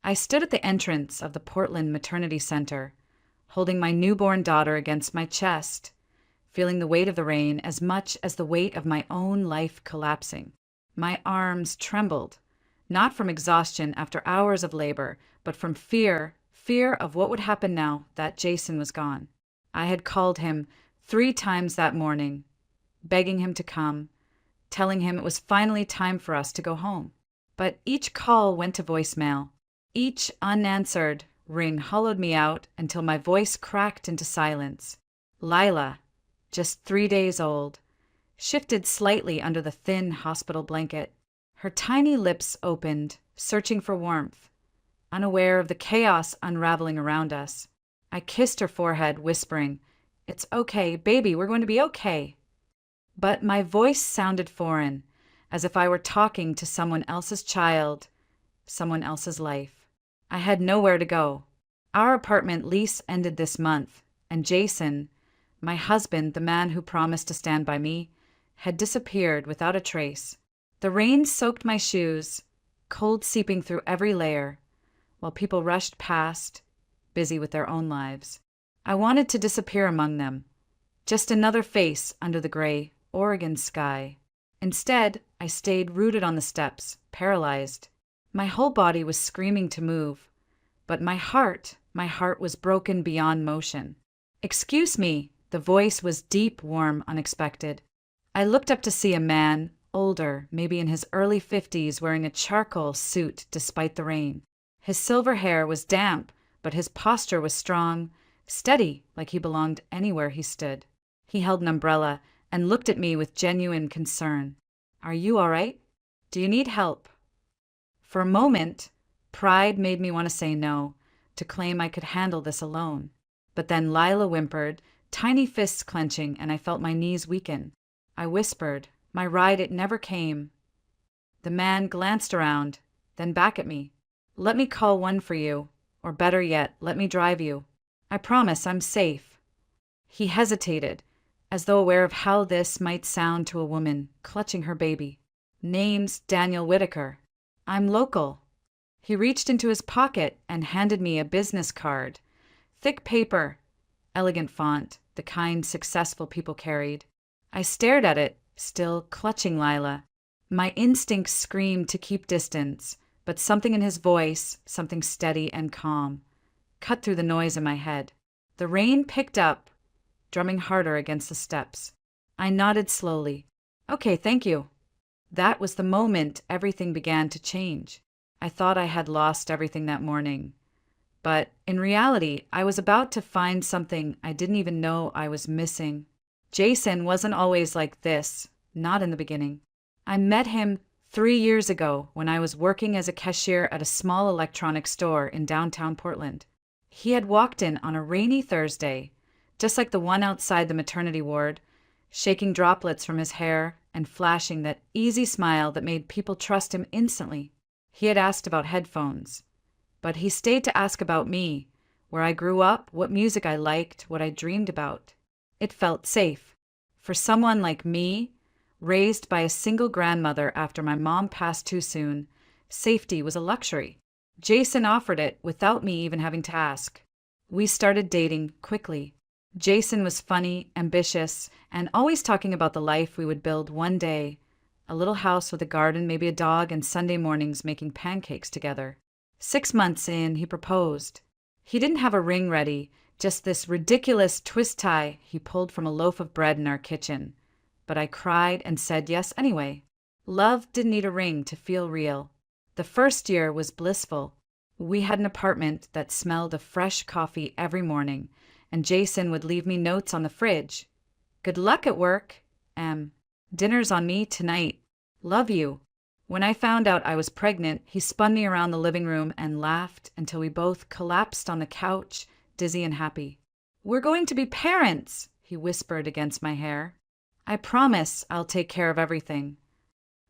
I stood at the entrance of the Portland Maternity Center, holding my newborn daughter against my chest, feeling the weight of the rain as much as the weight of my own life collapsing. My arms trembled, not from exhaustion after hours of labor, but from fear of what would happen now that Jason was gone. I had called him 3 times that morning, begging him to come, telling him it was finally time for us to go home. But each call went to voicemail. Each unanswered ring hollowed me out until my voice cracked into silence. Lila, just 3 days old, shifted slightly under the thin hospital blanket. Her tiny lips opened, searching for warmth, unaware of the chaos unraveling around us. I kissed her forehead, whispering, "It's okay, baby, we're going to be okay." But my voice sounded foreign, as if I were talking to someone else's child, someone else's life. I had nowhere to go. Our apartment lease ended this month, and Jason, my husband, the man who promised to stand by me, had disappeared without a trace. The rain soaked my shoes, cold seeping through every layer, while people rushed past, busy with their own lives. I wanted to disappear among them, just another face under the gray Oregon sky. Instead, I stayed rooted on the steps, paralyzed. My whole body was screaming to move, but my heart was broken beyond motion. "Excuse me," the voice was deep, warm, unexpected. I looked up to see a man, older, maybe in his early 50s, wearing a charcoal suit despite the rain. His silver hair was damp, but his posture was strong, steady, like he belonged anywhere he stood. He held an umbrella and looked at me with genuine concern. "Are you all right? Do you need help?" For a moment, pride made me want to say no, to claim I could handle this alone. But then Lila whimpered, tiny fists clenching, and I felt my knees weaken. I whispered, "My ride, it never came." The man glanced around, then back at me. "Let me call one for you, or better yet, let me drive you. I promise I'm safe." He hesitated, as though aware of how this might sound to a woman clutching her baby. "Name's Daniel Whitaker. I'm local." He reached into his pocket and handed me a business card. Thick paper, elegant font, the kind successful people carried. I stared at it, still clutching Lila. My instincts screamed to keep distance, but something in his voice, something steady and calm, cut through the noise in my head. The rain picked up, drumming harder against the steps. I nodded slowly. "Okay, thank you." That was the moment everything began to change. I thought I had lost everything that morning. But in reality, I was about to find something I didn't even know I was missing. Jason wasn't always like this, not in the beginning. I met him 3 years ago when I was working as a cashier at a small electronics store in downtown Portland. He had walked in on a rainy Thursday, just like the one outside the maternity ward, shaking droplets from his hair and flashing that easy smile that made people trust him instantly. He had asked about headphones, but he stayed to ask about me, where I grew up, what music I liked, what I dreamed about. It felt safe. For someone like me, raised by a single grandmother after my mom passed too soon, safety was a luxury. Jason offered it without me even having to ask. We started dating quickly. Jason was funny, ambitious, and always talking about the life we would build one day. A little house with a garden, maybe a dog, and Sunday mornings making pancakes together. 6 months in, he proposed. He didn't have a ring ready, just this ridiculous twist tie he pulled from a loaf of bread in our kitchen. But I cried and said yes anyway. Love didn't need a ring to feel real. The first year was blissful. We had an apartment that smelled of fresh coffee every morning, and Jason would leave me notes on the fridge. "Good luck at work. Dinner's on me tonight. Love you." When I found out I was pregnant, he spun me around the living room and laughed until we both collapsed on the couch, dizzy and happy. "We're going to be parents," he whispered against my hair. "I promise I'll take care of everything."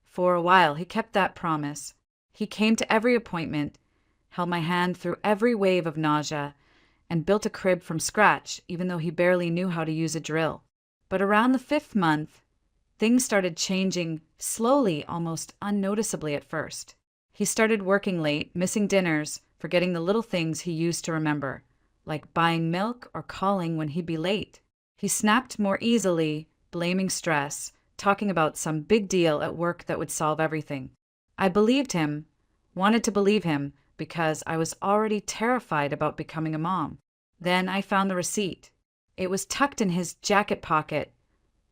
For a while, he kept that promise. He came to every appointment, held my hand through every wave of nausea, and built a crib from scratch, even though he barely knew how to use a drill. But around the 5th month, things started changing slowly, almost unnoticeably at first. He started working late, missing dinners, forgetting the little things he used to remember, like buying milk or calling when he'd be late. He snapped more easily, blaming stress, talking about some big deal at work that would solve everything. I believed him, wanted to believe him, because I was already terrified about becoming a mom. Then I found the receipt. It was tucked in his jacket pocket,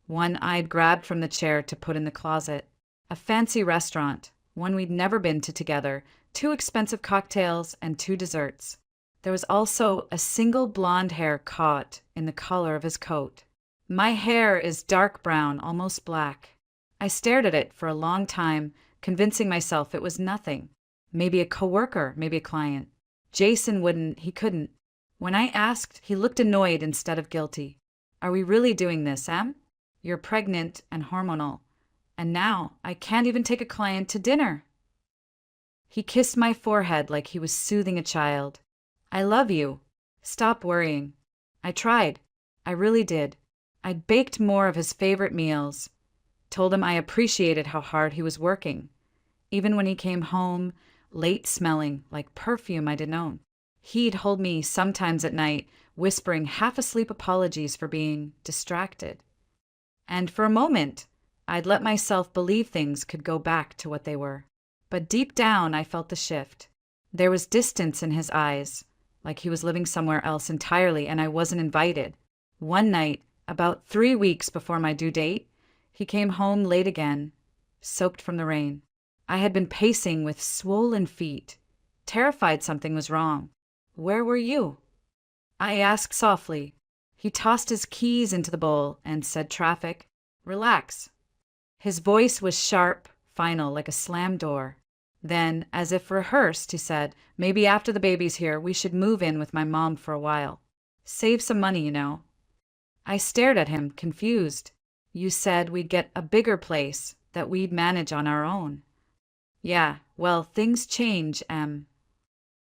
one I'd grabbed from the chair to put in the closet. A fancy restaurant, one we'd never been to together, 2 expensive cocktails and 2 desserts. There was also a single blonde hair caught in the collar of his coat. My hair is dark brown, almost black. I stared at it for a long time, convincing myself it was nothing. Maybe a coworker, maybe a client. Jason he couldn't. When I asked, he looked annoyed instead of guilty. Are we really doing this, Em? You're pregnant and hormonal. And now I can't even take a client to dinner. He kissed my forehead like he was soothing a child. I love you. Stop worrying. I tried. I really did. I'd baked more of his favorite meals. Told him I appreciated how hard he was working. Even when he came home, late smelling like perfume I'd known. He'd hold me sometimes at night, whispering half-asleep apologies for being distracted. And for a moment, I'd let myself believe things could go back to what they were. But deep down, I felt the shift. There was distance in his eyes, like he was living somewhere else entirely and I wasn't invited. One night, about 3 weeks before my due date, he came home late again, soaked from the rain. I had been pacing with swollen feet, terrified something was wrong. Where were you? I asked softly. He tossed his keys into the bowl and said, "Traffic. Relax." His voice was sharp, final, like a slammed door. Then, as if rehearsed, he said, "Maybe after the baby's here, we should move in with my mom for a while. Save some money, you know." I stared at him, confused. "You said we'd get a bigger place, that we'd manage on our own." "Yeah, well, things change, Em."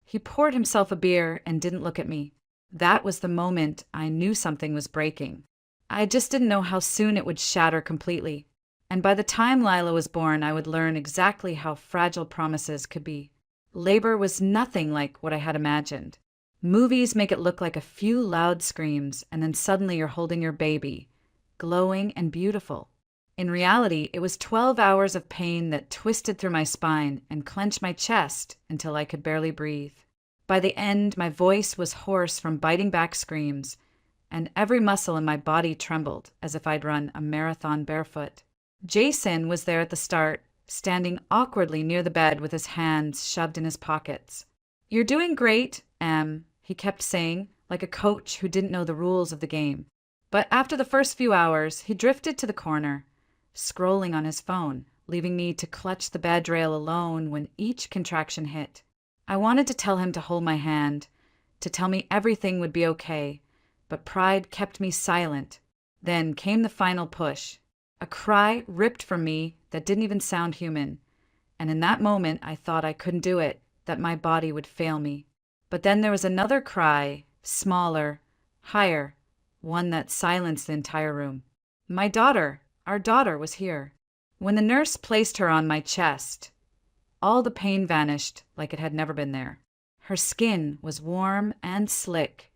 He poured himself a beer and didn't look at me. That was the moment I knew something was breaking. I just didn't know how soon it would shatter completely. And by the time Lila was born, I would learn exactly how fragile promises could be. Labor was nothing like what I had imagined. Movies make it look like a few loud screams, and then suddenly you're holding your baby, glowing and beautiful. In reality, it was 12 hours of pain that twisted through my spine and clenched my chest until I could barely breathe. By the end, my voice was hoarse from biting back screams, and every muscle in my body trembled as if I'd run a marathon barefoot. Jason was there at the start, standing awkwardly near the bed with his hands shoved in his pockets. "You're doing great, Em," he kept saying, like a coach who didn't know the rules of the game. But after the first few hours, he drifted to the corner, scrolling on his phone, leaving me to clutch the bed rail alone when each contraction hit. I wanted to tell him to hold my hand, to tell me everything would be okay, but pride kept me silent. Then came the final push. A cry ripped from me that didn't even sound human, and in that moment I thought I couldn't do it, that my body would fail me. But then there was another cry, smaller, higher, one that silenced the entire room. My daughter, our daughter, was here. When the nurse placed her on my chest, all the pain vanished like it had never been there. Her skin was warm and slick,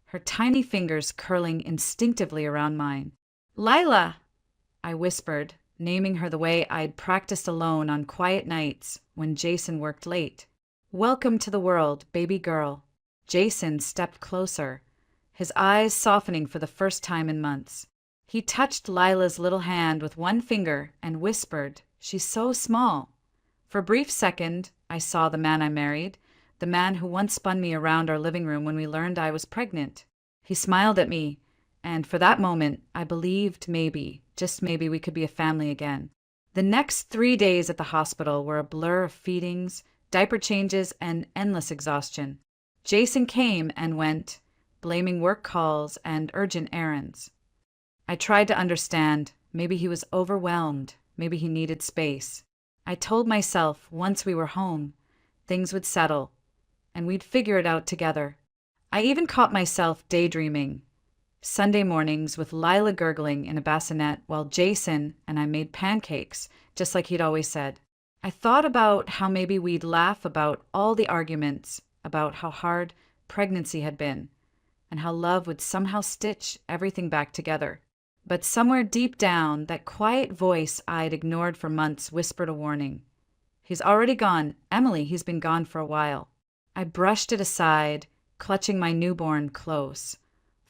her tiny fingers curling instinctively around mine. "Lila!" I whispered, naming her the way I'd practiced alone on quiet nights when Jason worked late. "Welcome to the world, baby girl." Jason stepped closer, his eyes softening for the first time in months. He touched Lila's little hand with one finger and whispered, "She's so small." For a brief second, I saw the man I married, the man who once spun me around our living room when we learned I was pregnant. He smiled at me, and for that moment, I believed maybe, just maybe, we could be a family again. The next 3 days at the hospital were a blur of feedings, diaper changes, and endless exhaustion. Jason came and went, blaming work calls and urgent errands. I tried to understand. Maybe he was overwhelmed. Maybe he needed space. I told myself once we were home, things would settle, and we'd figure it out together. I even caught myself daydreaming. Sunday mornings with Lila gurgling in a bassinet while Jason and I made pancakes, just like he'd always said. I thought about how maybe we'd laugh about all the arguments, about how hard pregnancy had been and how love would somehow stitch everything back together. But somewhere deep down, that quiet voice I'd ignored for months whispered a warning. He's already gone. Emily, he's been gone for a while. I brushed it aside, clutching my newborn close,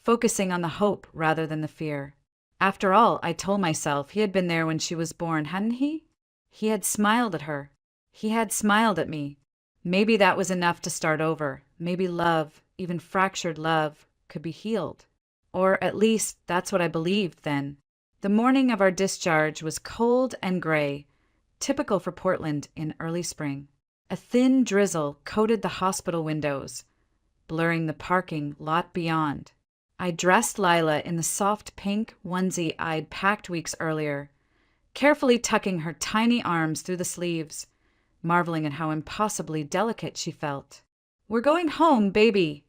focusing on the hope rather than the fear. After all, I told myself, he had been there when she was born, hadn't he? He had smiled at her. He had smiled at me. Maybe that was enough to start over. Maybe love, even fractured love, could be healed. Or at least that's what I believed then. The morning of our discharge was cold and gray, typical for Portland in early spring. A thin drizzle coated the hospital windows, blurring the parking lot beyond. I dressed Lila in the soft pink onesie I'd packed weeks earlier, carefully tucking her tiny arms through the sleeves, marveling at how impossibly delicate she felt. "We're going home, baby,"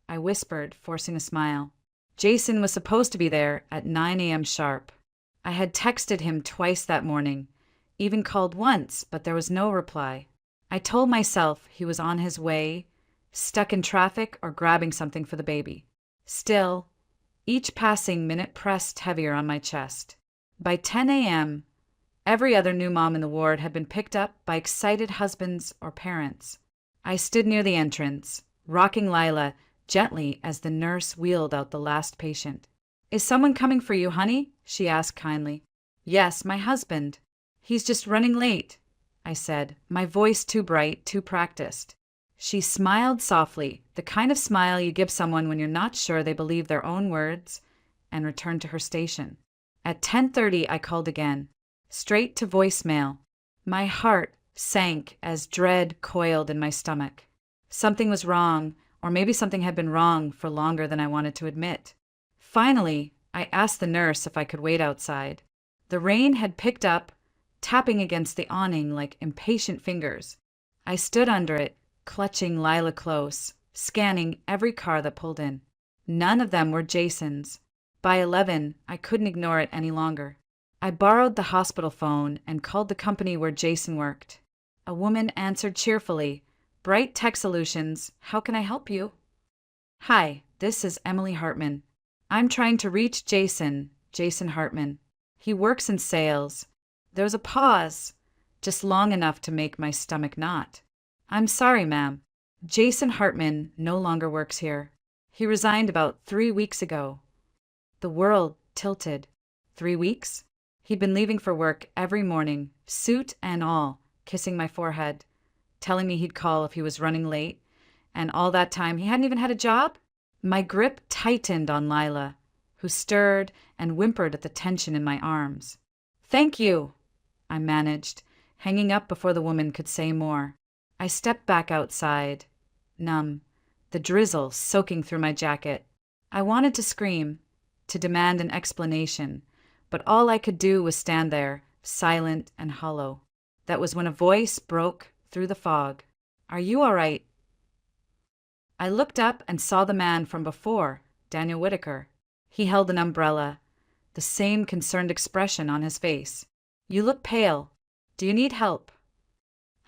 I whispered, forcing a smile. Jason was supposed to be there at 9 a.m. sharp. I had texted him twice that morning, even called once, but there was no reply. I told myself he was on his way, stuck in traffic, or grabbing something for the baby. Still, each passing minute pressed heavier on my chest. By 10 a.m., every other new mom in the ward had been picked up by excited husbands or parents. I stood near the entrance, rocking Lila gently as the nurse wheeled out the last patient. "Is someone coming for you, honey?" she asked kindly. "Yes, my husband. He's just running late," I said, my voice too bright, too practiced. She smiled softly, the kind of smile you give someone when you're not sure they believe their own words, and returned to her station. At 10:30, I called again, straight to voicemail. My heart sank as dread coiled in my stomach. Something was wrong, or maybe something had been wrong for longer than I wanted to admit. Finally, I asked the nurse if I could wait outside. The rain had picked up, tapping against the awning like impatient fingers. I stood under it, clutching Lila close, scanning every car that pulled in. None of them were Jason's. By 11, I couldn't ignore it any longer. I borrowed the hospital phone and called the company where Jason worked. A woman answered cheerfully, "Bright Tech Solutions, how can I help you?" "Hi, this is Emily Hartman. I'm trying to reach Jason Hartman. He works in sales." There was a pause, just long enough to make my stomach knot. "I'm sorry, ma'am. Jason Hartman no longer works here. He resigned about 3 weeks ago." The world tilted. 3 weeks? He'd been leaving for work every morning, suit and all, kissing my forehead, telling me he'd call if he was running late, and all that time he hadn't even had a job? My grip tightened on Lila, who stirred and whimpered at the tension in my arms. "Thank you," I managed, hanging up before the woman could say more. I stepped back outside, numb, the drizzle soaking through my jacket. I wanted to scream, to demand an explanation, but all I could do was stand there, silent and hollow. That was when a voice broke through the fog. "Are you all right?" I looked up and saw the man from before, Daniel Whitaker. He held an umbrella, the same concerned expression on his face. "You look pale. Do you need help?"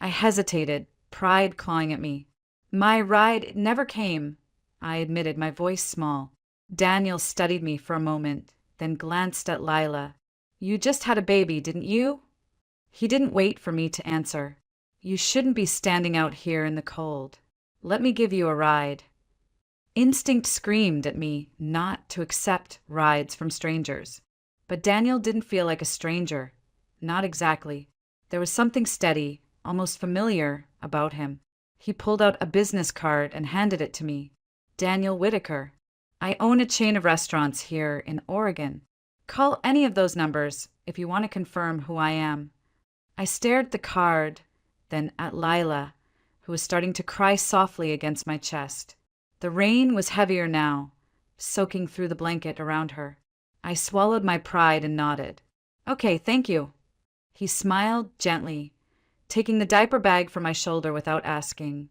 I hesitated, pride clawing at me. "My ride never came," I admitted, my voice small. Daniel studied me for a moment, then glanced at Lila. "You just had a baby, didn't you?" He didn't wait for me to answer. "You shouldn't be standing out here in the cold. Let me give you a ride." Instinct screamed at me not to accept rides from strangers. But Daniel didn't feel like a stranger. Not exactly. There was something steady, almost familiar, about him. He pulled out a business card and handed it to me. "Daniel Whitaker. I own a chain of restaurants here in Oregon. Call any of those numbers if you want to confirm who I am." I stared at the card, then at Lila, who was starting to cry softly against my chest. The rain was heavier now, soaking through the blanket around her. I swallowed my pride and nodded. "Okay, thank you." He smiled gently, taking the diaper bag from my shoulder without asking,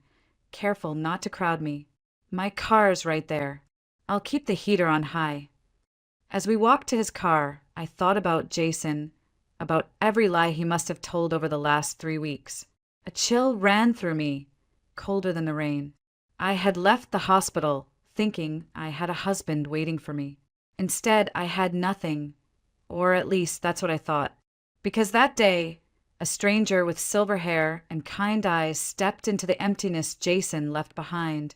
careful not to crowd me. "My car's right there. I'll keep the heater on high." As we walked to his car, I thought about Jason, about every lie he must have told over the last 3 weeks. A chill ran through me, colder than the rain. I had left the hospital thinking I had a husband waiting for me. Instead, I had nothing, or at least that's what I thought. Because that day, a stranger with silver hair and kind eyes stepped into the emptiness Jason left behind,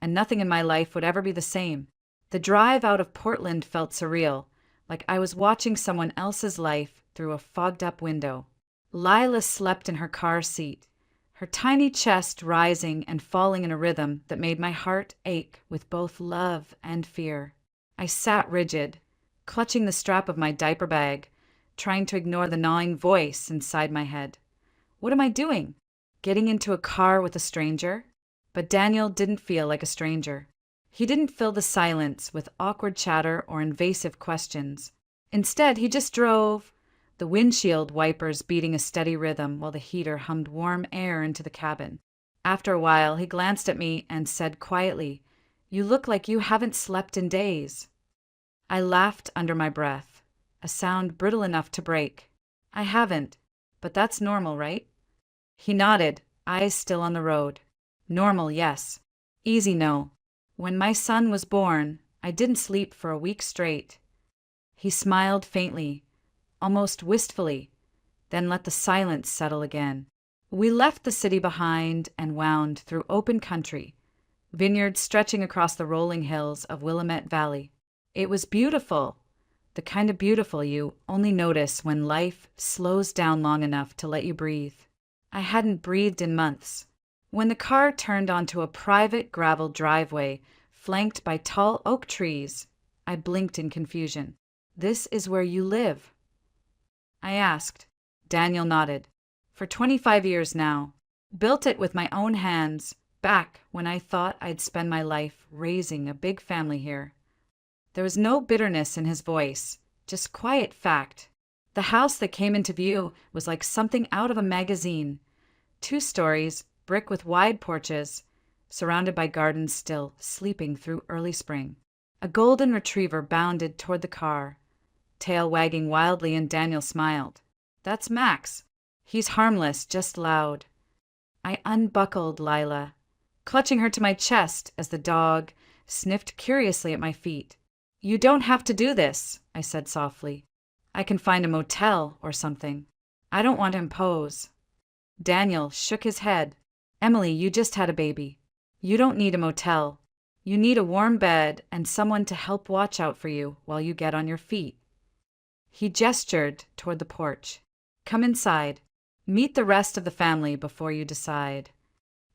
and nothing in my life would ever be the same. The drive out of Portland felt surreal, like I was watching someone else's life through a fogged-up window. Lila slept in her car seat, her tiny chest rising and falling in a rhythm that made my heart ache with both love and fear. I sat rigid, clutching the strap of my diaper bag, trying to ignore the gnawing voice inside my head. What am I doing? Getting into a car with a stranger? But Daniel didn't feel like a stranger. He didn't fill the silence with awkward chatter or invasive questions. Instead, he just drove, the windshield wipers beating a steady rhythm while the heater hummed warm air into the cabin. After a while, he glanced at me and said quietly, "You look like you haven't slept in days." I laughed under my breath, a sound brittle enough to break. "I haven't, but that's normal, right?" He nodded, eyes still on the road. "Normal, yes. Easy, no. When my son was born, I didn't sleep for a week straight." He smiled faintly, almost wistfully, then let the silence settle again. We left the city behind and wound through open country, vineyards stretching across the rolling hills of Willamette Valley. It was beautiful, the kind of beautiful you only notice when life slows down long enough to let you breathe. I hadn't breathed in months. When the car turned onto a private gravel driveway flanked by tall oak trees, I blinked in confusion. "This is where you live?" I asked. Daniel nodded. "For 25 years now. Built it with my own hands, back when I thought I'd spend my life raising a big family here." There was no bitterness in his voice, just quiet fact. The house that came into view was like something out of a magazine. 2 stories, brick with wide porches, surrounded by gardens still sleeping through early spring. A golden retriever bounded toward the car, tail wagging wildly, and Daniel smiled. "That's Max. He's harmless, just loud." I unbuckled Lila, clutching her to my chest as the dog sniffed curiously at my feet. "You don't have to do this," I said softly. "I can find a motel or something. I don't want to impose." Daniel shook his head. "Emily, you just had a baby. You don't need a motel. You need a warm bed and someone to help watch out for you while you get on your feet." He gestured toward the porch. "Come inside. Meet the rest of the family before you decide."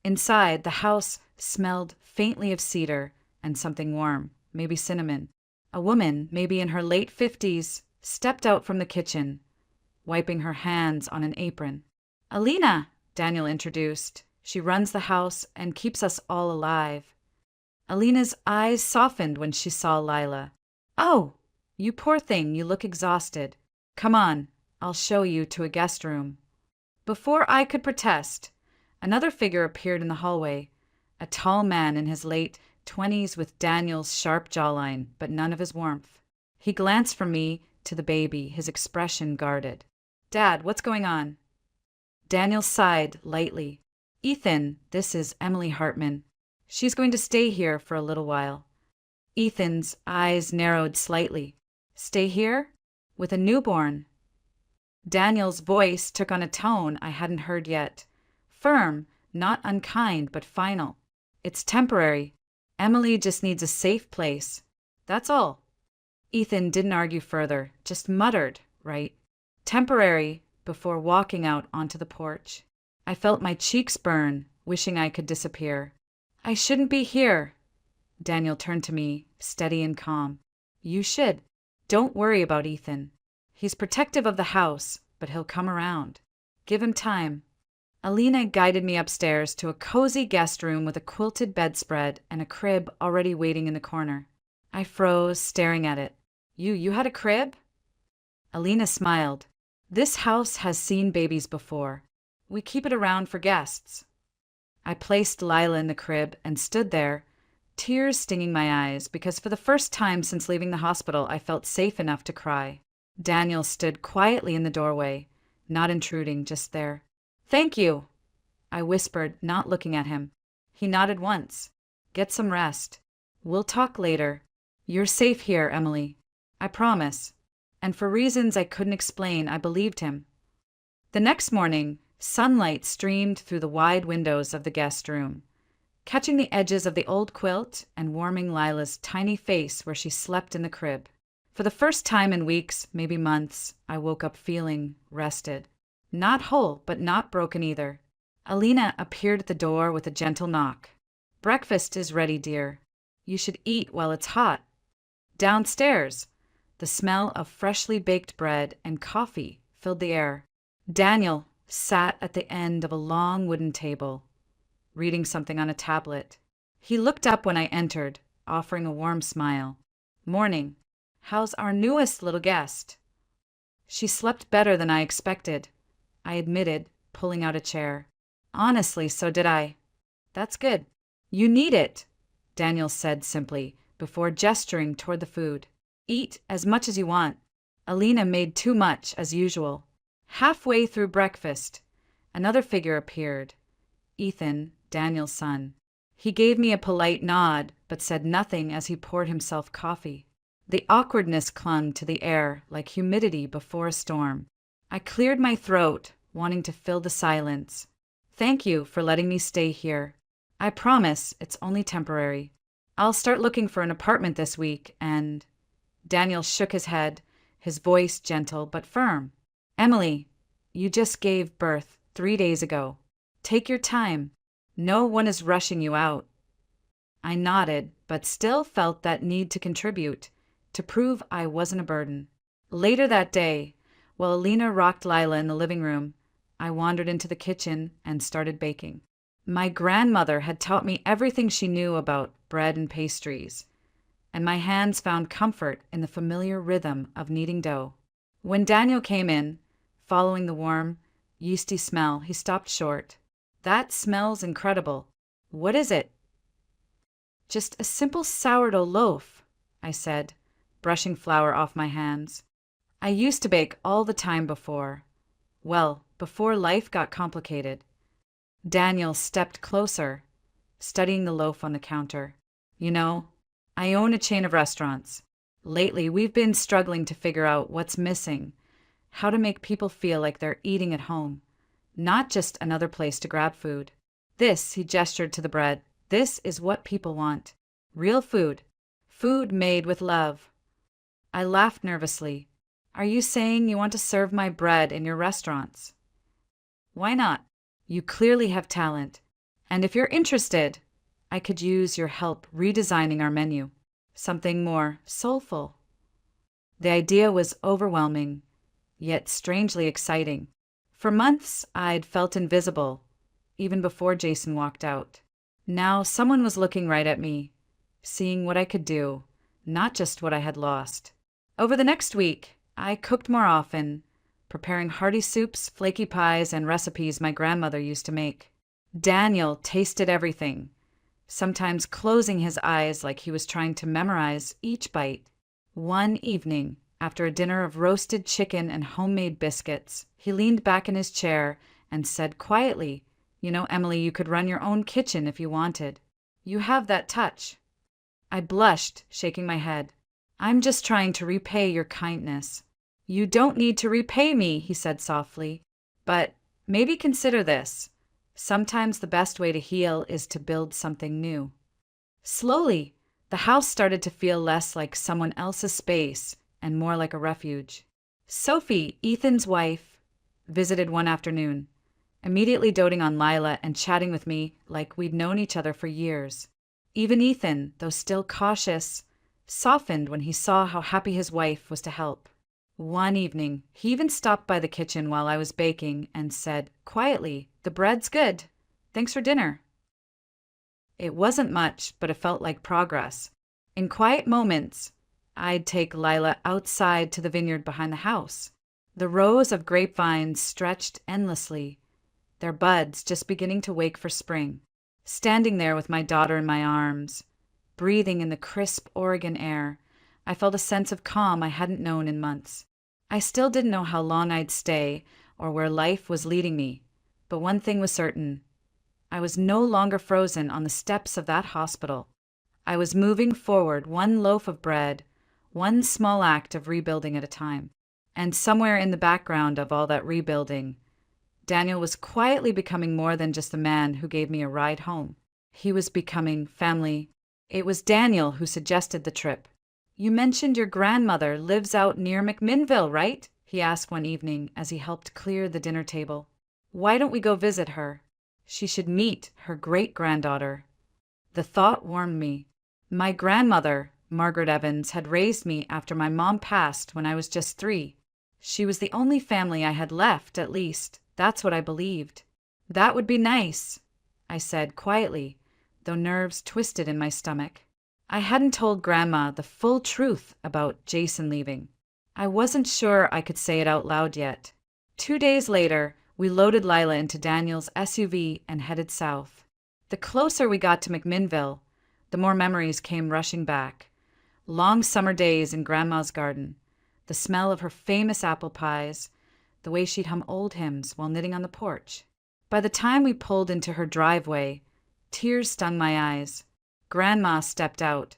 Inside, the house smelled faintly of cedar and something warm, maybe cinnamon. A woman, maybe in her late 50s, stepped out from the kitchen, wiping her hands on an apron. "Alina," Daniel introduced. "She runs the house and keeps us all alive." Alina's eyes softened when she saw Lila. "Oh, you poor thing, you look exhausted. Come on, I'll show you to a guest room." Before I could protest, another figure appeared in the hallway, a tall man in his late 20s with Daniel's sharp jawline, but none of his warmth. He glanced from me to the baby, his expression guarded. "Dad, what's going on?" Daniel sighed lightly. "Ethan, this is Emily Hartman. She's going to stay here for a little while." Ethan's eyes narrowed slightly. "Stay here? With a newborn?" Daniel's voice took on a tone I hadn't heard yet. Firm, not unkind, but final. "It's temporary. Emily just needs a safe place. That's all." Ethan didn't argue further, just muttered, "Right. Temporary," before walking out onto the porch. I felt my cheeks burn, wishing I could disappear. "I shouldn't be here." Daniel turned to me, steady and calm. "You should. Don't worry about Ethan. He's protective of the house, but he'll come around. Give him time." Alina guided me upstairs to a cozy guest room with a quilted bedspread and a crib already waiting in the corner. I froze, staring at it. You had a crib?" Alina smiled. "This house has seen babies before. We keep it around for guests." I placed Lila in the crib and stood there, tears stinging my eyes because for the first time since leaving the hospital I felt safe enough to cry. Daniel stood quietly in the doorway, not intruding, just there. "Thank you," I whispered, not looking at him. He nodded once. Get some rest. We'll talk later. You're safe here, Emily. I promise. And for reasons I couldn't explain, I believed him. The next morning, sunlight streamed through the wide windows of the guest room, catching the edges of the old quilt and warming Lila's tiny face where she slept in the crib. For the first time in weeks, maybe months, I woke up feeling rested. Not whole, but not broken either. Alina appeared at the door with a gentle knock. "Breakfast is ready, dear. You should eat while it's hot." Downstairs, the smell of freshly baked bread and coffee filled the air. Daniel sat at the end of a long wooden table, reading something on a tablet. He looked up when I entered, offering a warm smile. "Morning. How's our newest little guest?" "She slept better than I expected," I admitted, pulling out a chair. "Honestly, so did I." "That's good. You need it," Daniel said simply, before gesturing toward the food. "Eat as much as you want." Alina made too much, as usual. Halfway through breakfast, another figure appeared. Ethan, Daniel's son. He gave me a polite nod, but said nothing as he poured himself coffee. The awkwardness clung to the air like humidity before a storm. I cleared my throat, wanting to fill the silence. "Thank you for letting me stay here. I promise it's only temporary. I'll start looking for an apartment this week and—" Daniel shook his head, his voice gentle but firm. "Emily, you just gave birth 3 days ago. Take your time. No one is rushing you out." I nodded, but still felt that need to contribute, to prove I wasn't a burden. Later that day, while Alina rocked Lila in the living room, I wandered into the kitchen and started baking. My grandmother had taught me everything she knew about bread and pastries, and my hands found comfort in the familiar rhythm of kneading dough. When Daniel came in, following the warm, yeasty smell, he stopped short. "That smells incredible. What is it?" "Just a simple sourdough loaf," I said, brushing flour off my hands. "I used to bake all the time before. Well, before life got complicated." Daniel stepped closer, studying the loaf on the counter. "You know, I own a chain of restaurants. Lately, we've been struggling to figure out what's missing, how to make people feel like they're eating at home, not just another place to grab food. This," he gestured to the bread, "this is what people want. Real food. Food made with love." I laughed nervously. "Are you saying you want to serve my bread in your restaurants?" "Why not? You clearly have talent. And if you're interested, I could use your help redesigning our menu. Something more soulful." The idea was overwhelming, yet strangely exciting. For months, I'd felt invisible, even before Jason walked out. Now someone was looking right at me, seeing what I could do, not just what I had lost. Over the next week, I cooked more often, preparing hearty soups, flaky pies, and recipes my grandmother used to make. Daniel tasted everything, sometimes closing his eyes like he was trying to memorize each bite. One evening, after a dinner of roasted chicken and homemade biscuits, he leaned back in his chair and said quietly, "You know, Emily, you could run your own kitchen if you wanted. You have that touch." I blushed, shaking my head. "I'm just trying to repay your kindness." "You don't need to repay me," he said softly. "But maybe consider this. Sometimes the best way to heal is to build something new." Slowly, the house started to feel less like someone else's space and more like a refuge. Sophie, Ethan's wife, visited one afternoon, immediately doting on Lila and chatting with me like we'd known each other for years. Even Ethan, though still cautious, softened when he saw how happy his wife was to help. One evening, he even stopped by the kitchen while I was baking and said, quietly, "The bread's good. Thanks for dinner." It wasn't much, but it felt like progress. In quiet moments, I'd take Lila outside to the vineyard behind the house. The rows of grapevines stretched endlessly, their buds just beginning to wake for spring. Standing there with my daughter in my arms, breathing in the crisp Oregon air, I felt a sense of calm I hadn't known in months. I still didn't know how long I'd stay or where life was leading me, but one thing was certain. I was no longer frozen on the steps of that hospital. I was moving forward, one loaf of bread, one small act of rebuilding at a time. And somewhere in the background of all that rebuilding, Daniel was quietly becoming more than just the man who gave me a ride home. He was becoming family. It was Daniel who suggested the trip. "You mentioned your grandmother lives out near McMinnville, right?" he asked one evening as he helped clear the dinner table. "Why don't we go visit her? She should meet her great-granddaughter." The thought warmed me. My grandmother, Margaret Evans, had raised me after my mom passed when I was just 3. She was the only family I had left, at least. That's what I believed. "That would be nice," I said quietly, though nerves twisted in my stomach. I hadn't told Grandma the full truth about Jason leaving. I wasn't sure I could say it out loud yet. 2 days later, we loaded Lila into Daniel's SUV and headed south. The closer we got to McMinnville, the more memories came rushing back. Long summer days in Grandma's garden, the smell of her famous apple pies, the way she'd hum old hymns while knitting on the porch. By the time we pulled into her driveway, tears stung my eyes. Grandma stepped out,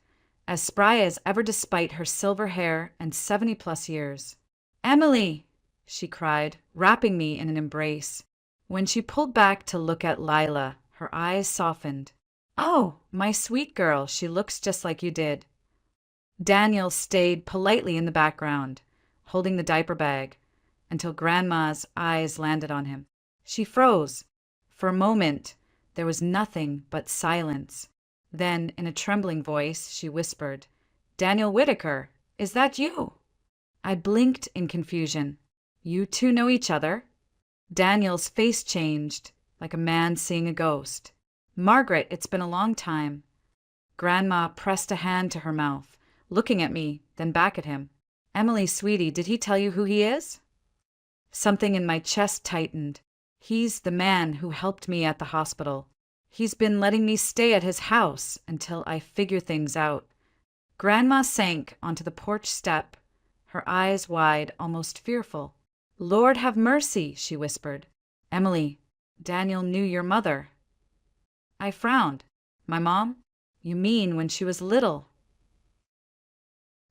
as spry as ever despite her silver hair and 70-plus years. "Emily!" she cried, wrapping me in an embrace. When she pulled back to look at Lila, her eyes softened. "Oh, my sweet girl, she looks just like you did." Daniel stayed politely in the background, holding the diaper bag, until Grandma's eyes landed on him. She froze. For a moment, there was nothing but silence. Then, in a trembling voice, she whispered, "Daniel Whitaker, is that you?" I blinked in confusion. "You two know each other?" Daniel's face changed, like a man seeing a ghost. "Margaret, it's been a long time." Grandma pressed a hand to her mouth, looking at me, then back at him. "Emily, sweetie, did he tell you who he is?" Something in my chest tightened. "He's the man who helped me at the hospital. He's been letting me stay at his house until I figure things out." Grandma sank onto the porch step, her eyes wide, almost fearful. "Lord have mercy," she whispered. "Emily, Daniel knew your mother." I frowned. "My mom? You mean when she was little?"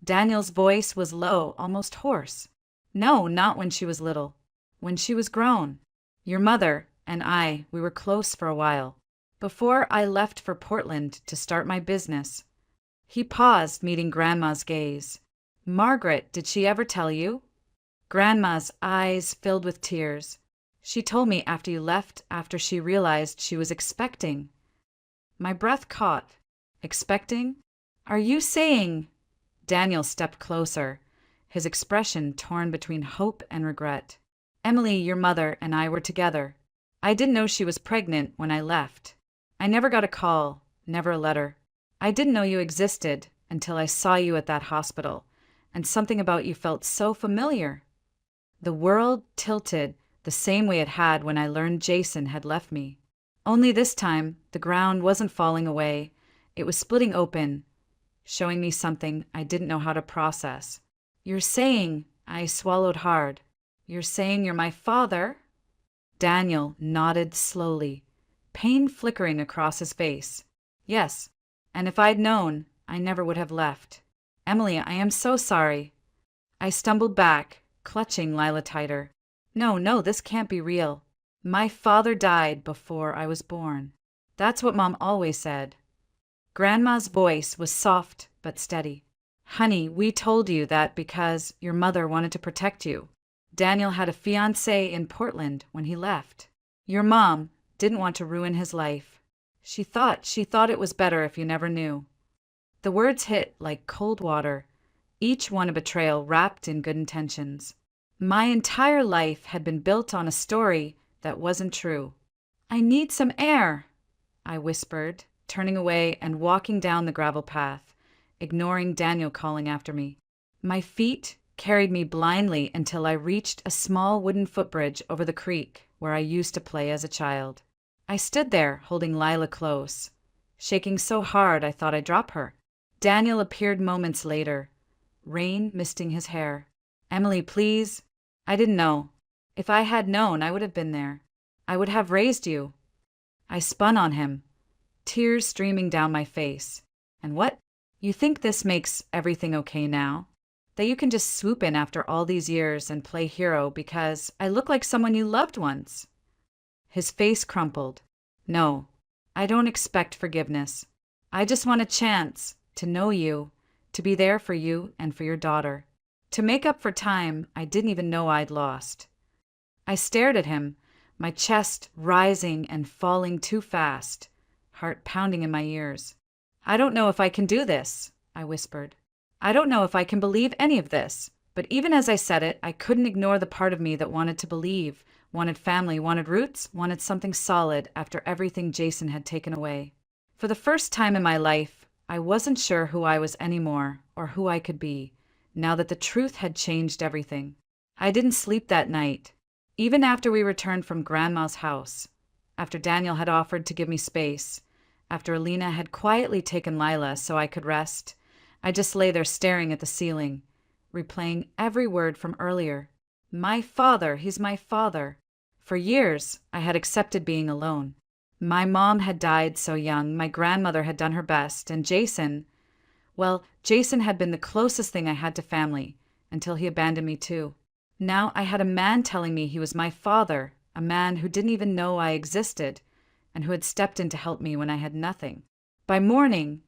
Daniel's voice was low, almost hoarse. "No, not when she was little. When she was grown. Your mother and I, we were close for a while. Before I left for Portland to start my business." He paused, meeting Grandma's gaze. "Margaret, did she ever tell you?" Grandma's eyes filled with tears. "She told me after you left, after she realized she was expecting." My breath caught. "Expecting? Are you saying—" Daniel stepped closer, his expression torn between hope and regret. "Emily, your mother, and I were together. I didn't know she was pregnant when I left. I never got a call, never a letter. I didn't know you existed until I saw you at that hospital, and something about you felt so familiar." The world tilted the same way it had when I learned Jason had left me. Only this time, the ground wasn't falling away. It was splitting open, showing me something I didn't know how to process. "You're saying—" I swallowed hard. "You're saying you're my father?" Daniel nodded slowly, pain flickering across his face. "Yes, and if I'd known, I never would have left. Emily, I am so sorry." I stumbled back, clutching Lila tighter. No, this can't be real. My father died before I was born. That's what Mom always said." Grandma's voice was soft but steady. "Honey, we told you that because your mother wanted to protect you. Daniel had a fiancé in Portland when he left. Your mom didn't want to ruin his life. She thought it was better if you never knew." The words hit like cold water, each one a betrayal wrapped in good intentions. My entire life had been built on a story that wasn't true. "I need some air," I whispered, turning away and walking down the gravel path, ignoring Daniel calling after me. My feet carried me blindly until I reached a small wooden footbridge over the creek where I used to play as a child. I stood there, holding Lila close, shaking so hard I thought I'd drop her. Daniel appeared moments later, rain misting his hair. "Emily, please." "I didn't know. If I had known, I would have been there. I would have raised you." I spun on him, tears streaming down my face. And what? You think this makes everything okay now? That you can just swoop in after all these years and play hero because I look like someone you loved once? His face crumpled. No, I don't expect forgiveness. I just want a chance to know you, to be there for you and for your daughter, to make up for time I didn't even know I'd lost. I stared at him, my chest rising and falling too fast, heart pounding in my ears. I don't know if I can do this, I whispered. I don't know if I can believe any of this. But even as I said it, I couldn't ignore the part of me that wanted to believe, wanted family, wanted roots, wanted something solid after everything Jason had taken away. For the first time in my life, I wasn't sure who I was anymore or who I could be, now that the truth had changed everything. I didn't sleep that night, even after we returned from Grandma's house, after Daniel had offered to give me space, after Alina had quietly taken Lila so I could rest. I just lay there staring at the ceiling, replaying every word from earlier. My father, he's my father. For years, I had accepted being alone. My mom had died so young, my grandmother had done her best, and Jason had been the closest thing I had to family, until he abandoned me too. Now I had a man telling me he was my father, a man who didn't even know I existed, and who had stepped in to help me when I had nothing. By morning,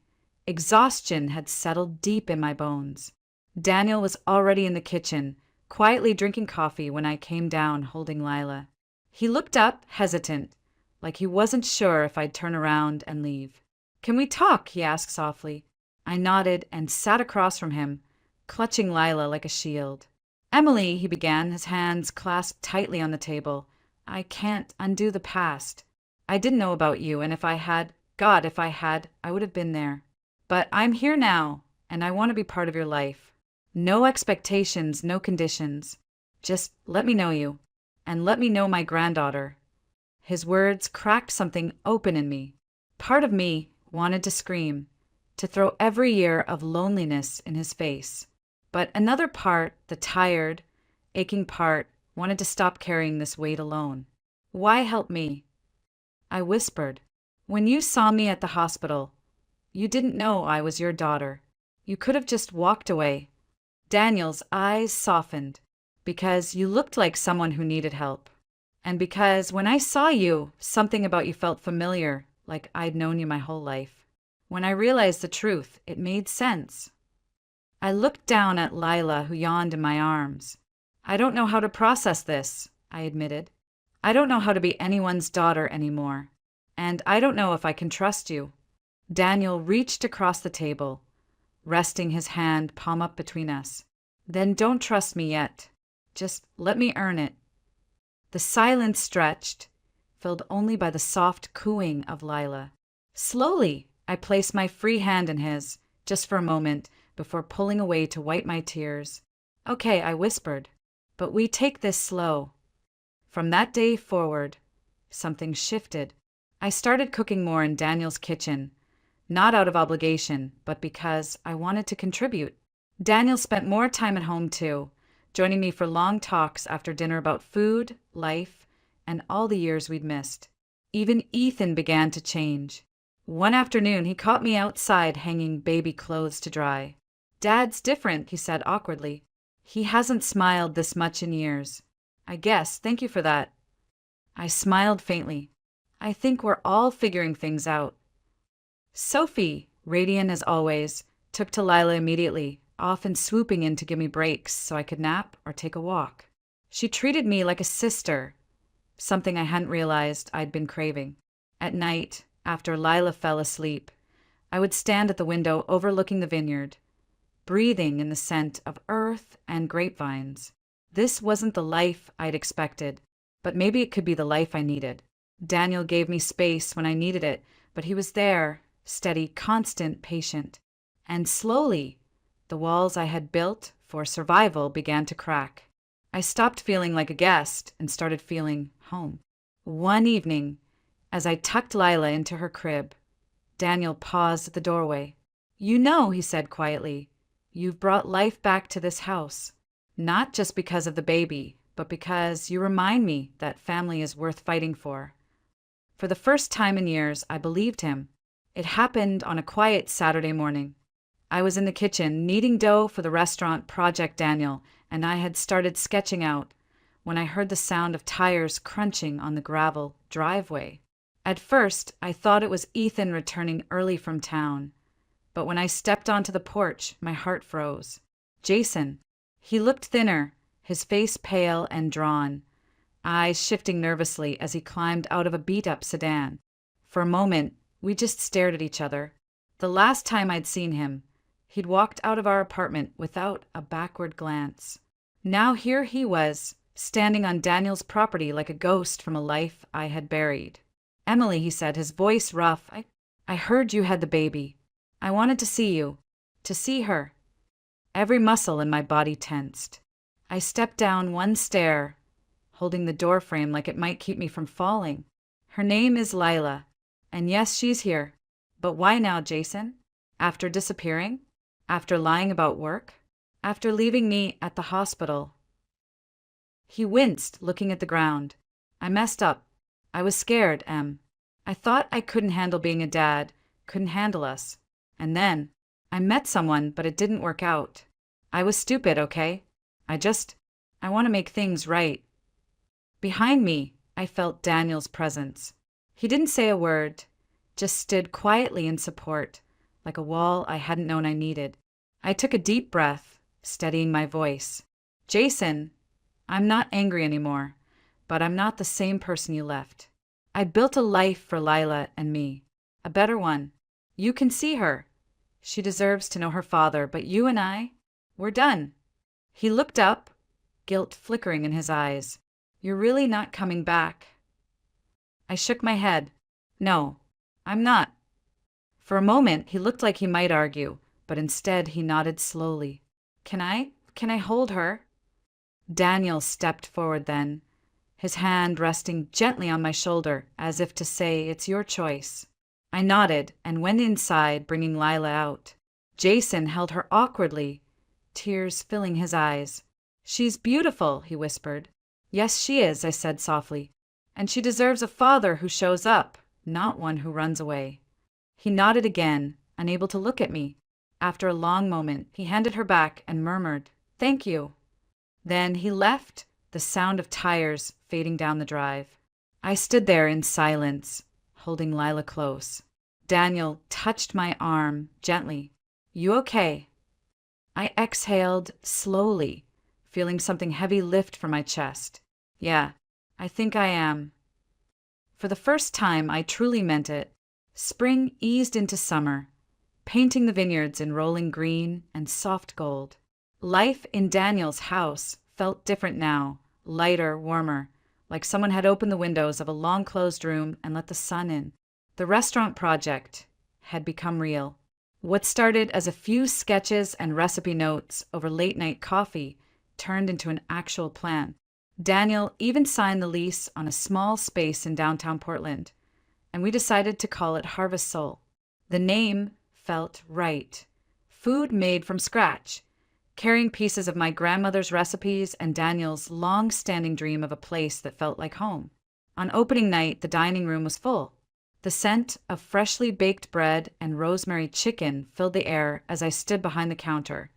exhaustion had settled deep in my bones. Daniel was already in the kitchen, quietly drinking coffee when I came down holding Lila. He looked up, hesitant, like he wasn't sure if I'd turn around and leave. "Can we talk?" he asked softly. I nodded and sat across from him, clutching Lila like a shield. "Emily," he began, his hands clasped tightly on the table. "I can't undo the past. I didn't know about you, and if I had, I would have been there. But I'm here now, and I want to be part of your life. No expectations, no conditions. Just let me know you, and let me know my granddaughter." His words cracked something open in me. Part of me wanted to scream, to throw every year of loneliness in his face. But another part, the tired, aching part, wanted to stop carrying this weight alone. "Why help me?" I whispered. "When you saw me at the hospital, you didn't know I was your daughter. You could have just walked away." Daniel's eyes softened, "Because you looked like someone who needed help. And because when I saw you, something about you felt familiar, like I'd known you my whole life. When I realized the truth, it made sense." I looked down at Lila, who yawned in my arms. "I don't know how to process this," I admitted. "I don't know how to be anyone's daughter anymore. And I don't know if I can trust you." Daniel reached across the table, resting his hand palm up between us. "Then don't trust me yet. Just let me earn it." The silence stretched, filled only by the soft cooing of Lila. Slowly, I placed my free hand in his, just for a moment, before pulling away to wipe my tears. "Okay," I whispered, "but we take this slow." From that day forward, something shifted. I started cooking more in Daniel's kitchen, not out of obligation, but because I wanted to contribute. Daniel spent more time at home too, joining me for long talks after dinner about food, life, and all the years we'd missed. Even Ethan began to change. One afternoon, he caught me outside hanging baby clothes to dry. "Dad's different," he said awkwardly. "He hasn't smiled this much in years." "I guess, thank you for that." I smiled faintly. "I think we're all figuring things out." Sophie, radiant as always, took to Lila immediately, often swooping in to give me breaks so I could nap or take a walk. She treated me like a sister, something I hadn't realized I'd been craving. At night, after Lila fell asleep, I would stand at the window overlooking the vineyard, breathing in the scent of earth and grapevines. This wasn't the life I'd expected, but maybe it could be the life I needed. Daniel gave me space when I needed it, but he was there, steady, constant, patient. And slowly, the walls I had built for survival began to crack. I stopped feeling like a guest and started feeling home. One evening, as I tucked Lila into her crib, Daniel paused at the doorway. "You know," he said quietly, "you've brought life back to this house. Not just because of the baby, but because you remind me that family is worth fighting for." For the first time in years, I believed him. It happened on a quiet Saturday morning. I was in the kitchen, kneading dough for the restaurant Project Daniel, and I had started sketching out when I heard the sound of tires crunching on the gravel driveway. At first, I thought it was Ethan returning early from town, but when I stepped onto the porch, my heart froze. Jason. He looked thinner, his face pale and drawn, eyes shifting nervously as he climbed out of a beat-up sedan. For a moment, we just stared at each other. The last time I'd seen him, he'd walked out of our apartment without a backward glance. Now here he was, standing on Daniel's property like a ghost from a life I had buried. "Emily," he said, his voice rough, I heard you had the baby. I wanted to see you, to see her." Every muscle in my body tensed. I stepped down one stair, holding the doorframe like it might keep me from falling. "Her name is Lila, and yes, she's here. But why now, Jason? After disappearing? After lying about work? After leaving me at the hospital?" He winced, looking at the ground. "I messed up. I was scared, Em. I thought I couldn't handle being a dad, couldn't handle us. And then, I met someone, but it didn't work out. I was stupid, okay? I want to make things right." Behind me, I felt Daniel's presence. He didn't say a word, just stood quietly in support, like a wall I hadn't known I needed. I took a deep breath, steadying my voice. "Jason, I'm not angry anymore, but I'm not the same person you left. I built a life for Lila and me, a better one. You can see her. She deserves to know her father, but you and we're done." He looked up, guilt flickering in his eyes. "You're really not coming back?" I shook my head. "No, I'm not." For a moment, he looked like he might argue, but instead he nodded slowly. Can I hold her?" Daniel stepped forward then, his hand resting gently on my shoulder, as if to say, "It's your choice." I nodded and went inside, bringing Lila out. Jason held her awkwardly, tears filling his eyes. "She's beautiful," he whispered. "Yes, she is," I said softly. "And she deserves a father who shows up, not one who runs away." He nodded again, unable to look at me. After a long moment, he handed her back and murmured, "Thank you." Then he left, the sound of tires fading down the drive. I stood there in silence, holding Lila close. Daniel touched my arm gently. "You okay?" I exhaled slowly, feeling something heavy lift from my chest. "Yeah, I think I am." For the first time, I truly meant it. Spring eased into summer, painting the vineyards in rolling green and soft gold. Life in Daniel's house felt different now, lighter, warmer, like someone had opened the windows of a long-closed room and let the sun in. The restaurant project had become real. What started as a few sketches and recipe notes over late-night coffee turned into an actual plan. Daniel even signed the lease on a small space in downtown Portland, and we decided to call it Harvest Soul. The name felt right. Food made from scratch, carrying pieces of my grandmother's recipes and Daniel's long-standing dream of a place that felt like home. On opening night, the dining room was full. The scent of freshly baked bread and rosemary chicken filled the air as I stood behind the counter,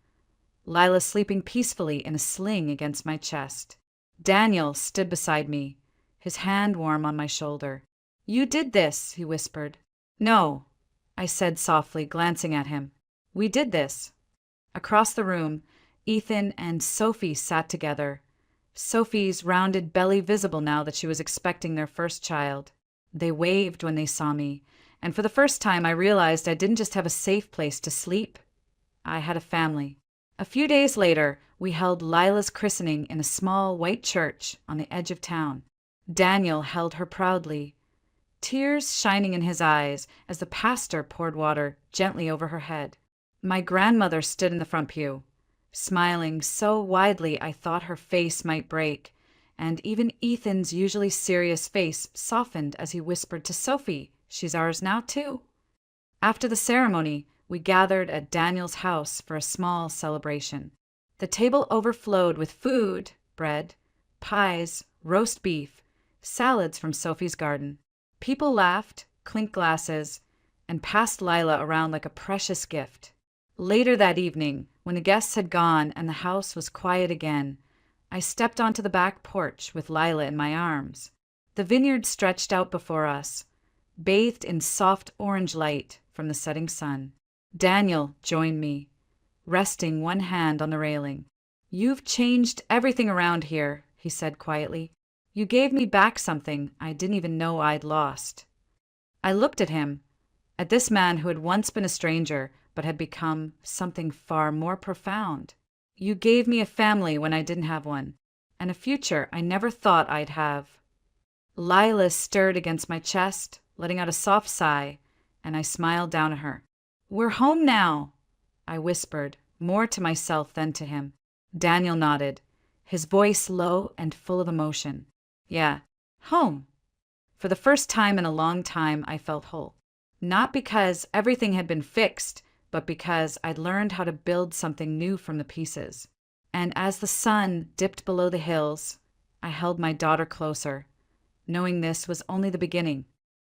Lila sleeping peacefully in a sling against my chest. Daniel stood beside me, his hand warm on my shoulder. "You did this," he whispered. "No," I said softly, glancing at him. "We did this." Across the room, Ethan and Sophie sat together, Sophie's rounded belly visible now that she was expecting their first child. They waved when they saw me, and for the first time I realized I didn't just have a safe place to sleep. I had a family. A few days later, we held Lila's christening in a small white church on the edge of town. Daniel held her proudly, tears shining in his eyes as the pastor poured water gently over her head. My grandmother stood in the front pew, smiling so widely I thought her face might break, and even Ethan's usually serious face softened as he whispered to Sophie, "She's ours now, too." After the ceremony, we gathered at Daniel's house for a small celebration. The table overflowed with food, bread, pies, roast beef, salads from Sophie's garden. People laughed, clinked glasses, and passed Lila around like a precious gift. Later that evening, when the guests had gone and the house was quiet again, I stepped onto the back porch with Lila in my arms. The vineyard stretched out before us, bathed in soft orange light from the setting sun. Daniel joined me, resting one hand on the railing. "You've changed everything around here," he said quietly. "You gave me back something I didn't even know I'd lost." I looked at him, at this man who had once been a stranger but had become something far more profound. "You gave me a family when I didn't have one, and a future I never thought I'd have." Lila stirred against my chest, letting out a soft sigh, and I smiled down at her. "We're home now," I whispered, more to myself than to him. Daniel nodded, his voice low and full of emotion. "Yeah, home." For the first time in a long time, I felt whole. Not because everything had been fixed, but because I'd learned how to build something new from the pieces. And as the sun dipped below the hills, I held my daughter closer, knowing this was only the beginning.